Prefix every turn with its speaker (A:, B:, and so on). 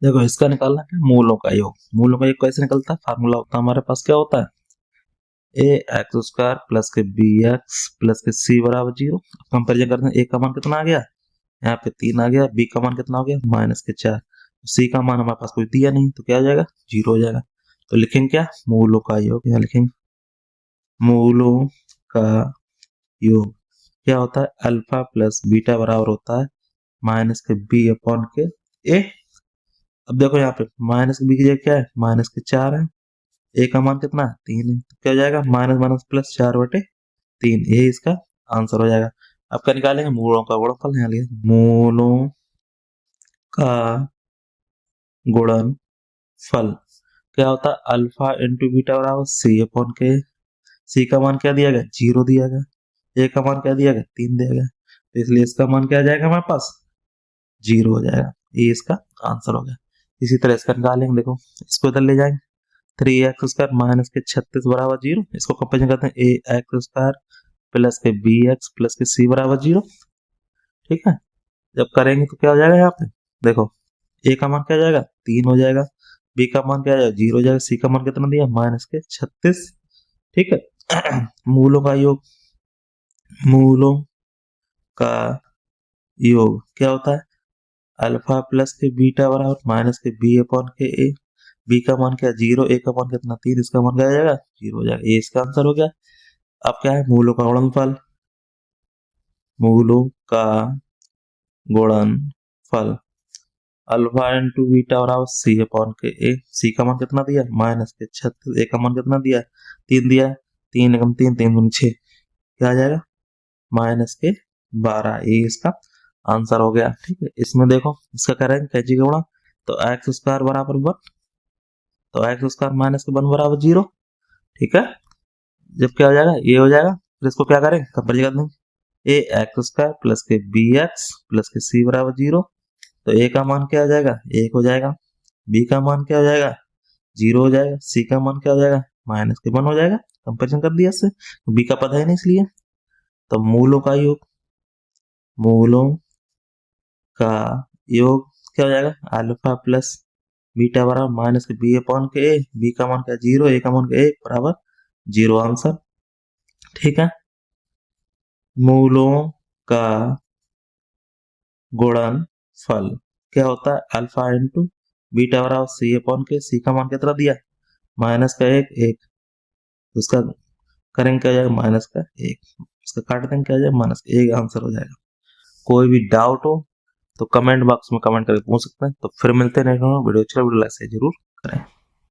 A: देखो इसका निकालना है मूलों का योग। मूलों का योग कैसे निकलता है? फार्मूला होता है हमारे पास, क्या होता है? ए एक्स स्क्वायर प्लस के बी एक्स प्लस के सी बराबर 0। कंपेरिजन करते हैं, ए का मान कितना आ गया, यहाँ पे 3 आ गया, बी का मान कितना हो गया -4, सी का मान हमारे पास कोई दिया नहीं तो क्या हो जाएगा, 0 हो जाएगा। तो लिखेंगे क्या, मूलों का योग। यहाँ लिखेंगे मूलों का योग क्या होता है, अल्फा प्लस बीटा बराबर होता है माइनस के बी अपॉन के ए। अब देखो यहाँ पे माइनस के बी की जगह क्या है, -4 है, ए का मान कितना है, 3 है, तो क्या हो जाएगा माइनस माइनस प्लस 4/3, ये इसका आंसर हो जाएगा। अब क्या निकालेंगे, मूलों का गुणनफल। यहाँ लिए मूलों का गुणनफल क्या होता है, अल्फा इंटू बीटा बराबर सी अपॉन के। सी का मान क्या दिया गया, 0 दिया गया, ए का मान क्या दिया गया, 3 दिया गया, तो इसलिए इसका मान क्या आ जाएगा हमारे पास, 0 हो जाएगा। ये इसका आंसर हो गया। इसी तरह इसका निकालेंगे, देखो इसको इधर ले जाएंगे, 3x² माइनस के 36 बराबर 0। इसको कंपेरिजन करते हैं, ax² प्लस के bx प्लस के c बराबर 0। ठीक है, जब करेंगे तो क्या हो जाएगा, यहाँ पे देखो a का मान क्या हो जाएगा, 3 हो जाएगा, b का मान क्या हो जाएगा, 0 हो जाएगा, c का मान कितना दिया, -36। ठीक है मूलों का योग, मूलों का योग क्या होता है, अल्फा प्लस के बीटा बराबर माइनस के बी अपॉन के ए। बी का मान क्या, 0, ए का मान कितना, 3, इसका मान क्या आ जाएगा, 0 हो जाएगा। ये इसका आंसर हो गया। अब क्या है, मूलों का गुणनफल। मूलों का गुणनफल अल्फा इंटू बीटा बराबर सी अपॉन के ए। सी का मान कितना दिया, -36, ए का मान कितना दिया, 3 दिया, 3 एकम 3, 3 दूनी 6, क्या आ जाएगा, -12। ये इसका आंसर हो गया। ठीक है, इसमें देखो इसका करेंगे कैंची का गुणा, तो x² बराबर 1, तो x² माइनस के 1 बराबर 0। ठीक है, जब क्या हो जाएगा, ये हो जाएगा, फिर इसको क्या करें, कंपेरिजन कर देंगे, ए x² प्लस के बी एक्स प्लस के सी बराबर 0। तो ए का मान क्या हो जाएगा, 1 हो जाएगा, बी का मान क्या हो जाएगा, 0 हो जाएगा, सी का मान क्या हो जाएगा, -1 हो जाएगा। कंपेरिजन कर दिया इससे, बी का पता है नहीं इसलिए। तो मूलों का योग, मूलों का योग क्या हो जाएगा, अल्फा प्लस बीटा बराबर माइनस के बी अपॉन के ए। बी का मान क्या, 0, ए का मान क्या, 1 बराबर 0 आंसर। ठीक है, मूलों का गुणनफल क्या होता है, अल्फा इंटू बीटा बराबर सी अपॉन के। सी का मान कितना दिया, -1, 1, उसका करेंगे क्या जाएगा, -1, इसका काट देंगे क्या जाएगा, -1 आंसर हो जाएगा। कोई भी डाउट हो तो कमेंट बॉक्स में कमेंट करके पूछ सकते हैं। तो फिर मिलते हैं नेक्स्ट वीडियो, अच्छा वीडियो लाइक जरूर करें।